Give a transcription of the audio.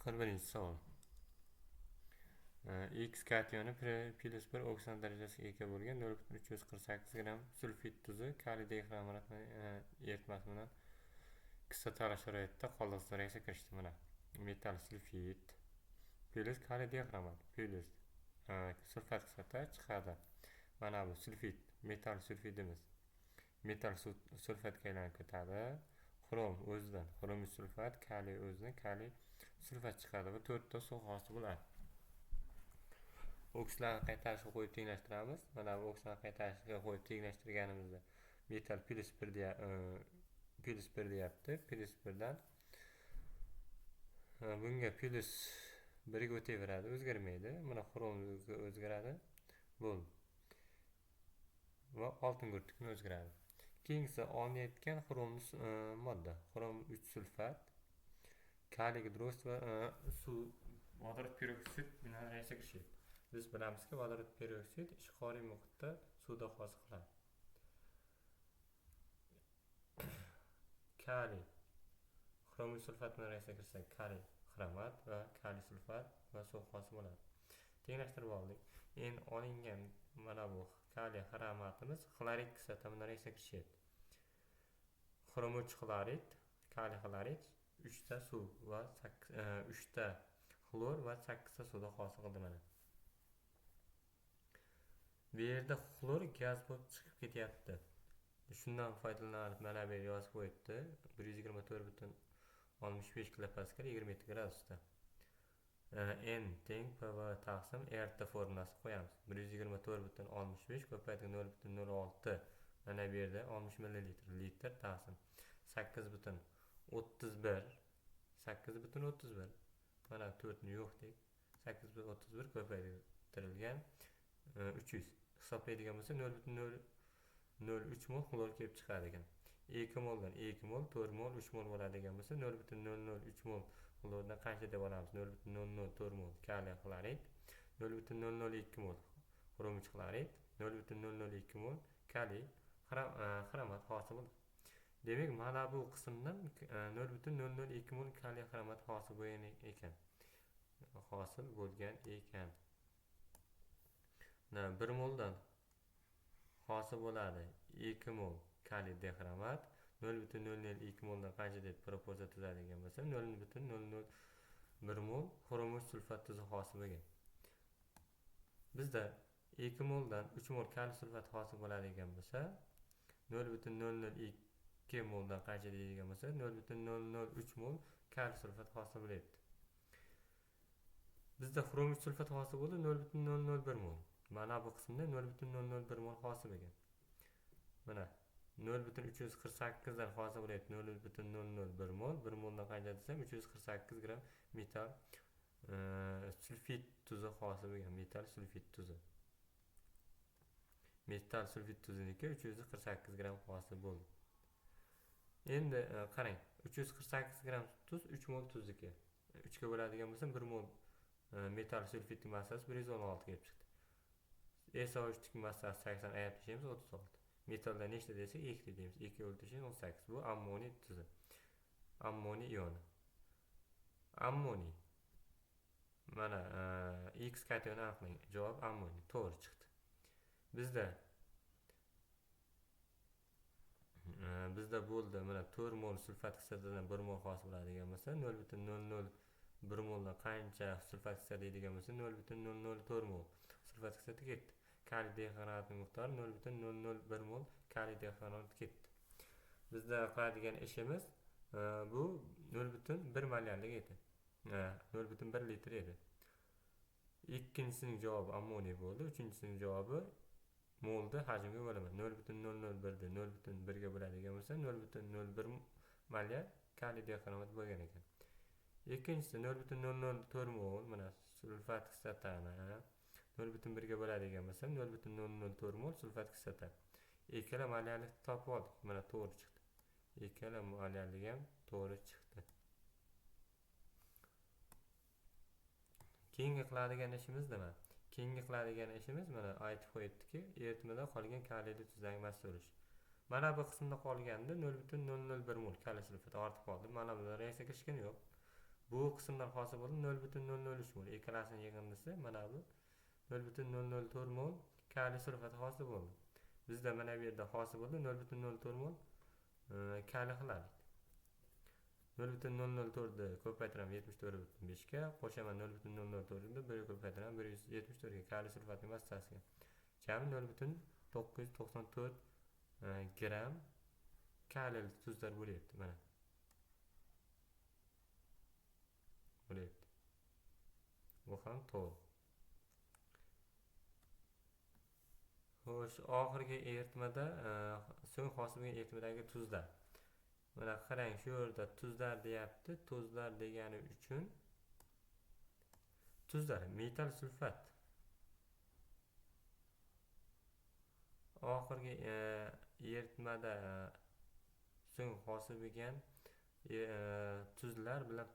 41 savol. X kationi +1 oksan darajasiga ega bo'lgan 0,348 gram sulfit tuzi kaliy dixromat eritmasi bilan kislotali sharoitda qoldiqsiz reaksiya kirishdi. Mana metal sulfit plus kaliy dixromat plus sulfat kislota chiqadi. Mana bu sulfit, metal sulfidimiz metal sulfatga aylanib ketadi. Xrom o'zidan xrom sulfat, kaliy o'zidan kaliy sulfat chiqadi va 4 ta suv hosil bo'ladi. Okslarni qaytarishga qo'yib tenglashtiramiz. Mana bu okslarni qaytarishga qo'yib tenglashtirganimizda metal +1 deyapti. +1dan bunga +1 ga o'taveradi, o'zgarmaydi. Mana xrom o'zgaradi. Bo'ldi. Va oltin gurtukni o'zgaradi. Keyingisi olinayotgan xromli modda, xrom 3 sulfat, kaliy gidroks va suv vodorod peroksid bilan reaksiya kirishadi. Biz bilamizki, vodorod peroksid ishqoriy muhitda suvda hosil qiladi. Kaliy xrom sulfat bilan reaksiya kirsa kaliy xromat va kaliy sulfat va suv hosil bo'ladi. Tenglashtirib oldik. Endi olingan mana bu kaliy xromatimiz xlorid kislota bilan reaksiya kirishadi. Xrom 3 xlorid, kaliy xlorid 3 ta suv va 3 ta xlor va 8 ta suvda hosil qildi mana. Bu yerda xlor gaz bo'lib chiqib ketyapti. Shundan foydalanib mana bu yerga yozib qo'yibdi. 124,65 kilopascal 27 gradusda. N teng PV taqsim RT formulasini qo'yamiz. 124,65 ko'paytirib 0,06 mana bu yerda 60 ml litr taqsim 8,31 mana 4 ni yo'q dek 8,31 ko'paytirilgan 300 hisoblaydigan bo'lsa 0,003 mol xlor kelib chiqadi ekan. 2 moldan 2 mol, 4 mol, 3 mol bo'ladigan bo'lsa 0,003 mol xlordan qancha deb olamiz? 0,004 mol kaliy xlorid, 0,002 mol xrom xlorid, 0,002 mol kaliy xromat hosil bo'ladi. Demak, mana bu qismdan 0,002 mol kaliy xromat hosil bo'lgan ekan. 1 moldan hosil bo'ladi 2 mol kaliy dixromat, 0,002 moldan qancha deb propozitsiya tuzadigan bo'lsa 0,001 mol xrom sulfat tuzi hosil bo'lgan. Bizda 2 moldan 3 mol kaliy sulfat hosil bo'ladigan bo'lsa 0,002 moldan qancha deydigan bo'lsa 0,003 mol kaliy sulfat hosil bo'lyapti. Bizda xrom sulfat hosil bo'ldi 0,001 mol. Mana bu qismda 0,001 mol hosil bo'lgan. Mana 0,348 dan hosil bo'lyapti 0,001 mol. 1 moldan qancha desam 348 gram metal sulfit tuzi hosil bo'lgan. Metal sulfit tuzi. Metal sulfit tuziniki 348 gram hosil bo'ldi. Endi qarang, 348 gram tuz 3 mol tuzniki. 3 ga bo'ladigan bo'lsa 1 mol metal sulfitning massasi 116 kelib chiqdi. SO3ning massasi 80, aytishimiz 36. Metalda nechta desak 2 deymiz. 2 o'ltirishimiz 18. Bu ammoniy tuzi. Ammoniy ioni. Ammoniy. Mana X kationi aniqlang. Javob ammoniy. To'g'ri chiqdi. Bizda bo'ldi. Mana 4 mol sulfat kislotadan 1 mol hosil bo'ladigan bo'lsa 0,001 moldan qancha sulfat kislota deydigan bo'lsa 0,004 mol sulfat kislota ketdi. Kaliy dixromatning miqdori 0,001 mol kaliy dixromat ketdi. Bizda qiladigan ishimiz bu 0,1 molarlik edi. 0,1 litr edi. Ikkinchisining javobi ammoniy bo'ldi, uchinchisining javobi molda hajmga bo'laman. 0,001 dan 0,1 ga bo'ladigan bo'lsa 0,01 molar kaliy dixromat bo'lgan ekan. Ikkinchisi 0,004 mol mana sulfat kislotani 0,1 ga bo'ladigan bo'lsa 0,004 mol sulfat kislota. Ikkala molarlikni topib oldik. Mana to'g'ri chiqdi. Ikkala molarlik ham to'g'ri chiqdi. Keyingi qiladigan ishimiz nima? Keyingi qiladigan ishimiz mana aytib qo'yibdiki, eritmada qolgan kaliyli tuzdan massa bo'lish. Mana bu qismda qolganda 0,001 mol kaliy sulfat ortib qoldi. Mana bunda reaksiya kirishgani yo'q. Bu qismdan hosil bo'ldi 0,003 mol. Ikkalasini yig'indisi mana bu 0,004 mol kaliy sulfati hosil bo'ldi. Bizda mana bu yerda hosil bo'ldi 0,04 mol kaliy xlorid. 0,004 ni ko'paytiraman 74,5 ga, qo'shaman 0,004 ni 1 ko'paytiraman 174 ga kaliy sulfatining massasiga. Jami 0,994 gram kaliyli tuzlar bo'lyapti mana. Bo'lyapti. Bu ham to'g'ri. Xo'sh, oxirgi eritmada so'ng hosil bo'lgan eritmadagi tuzlar. Mana qarang, shu yerda tuzlar deyapti. Tuzlar degani uchun tuzlar metal sulfat. Oxirgi eritmada so'ng hosil bo'lgan tuzlar bilan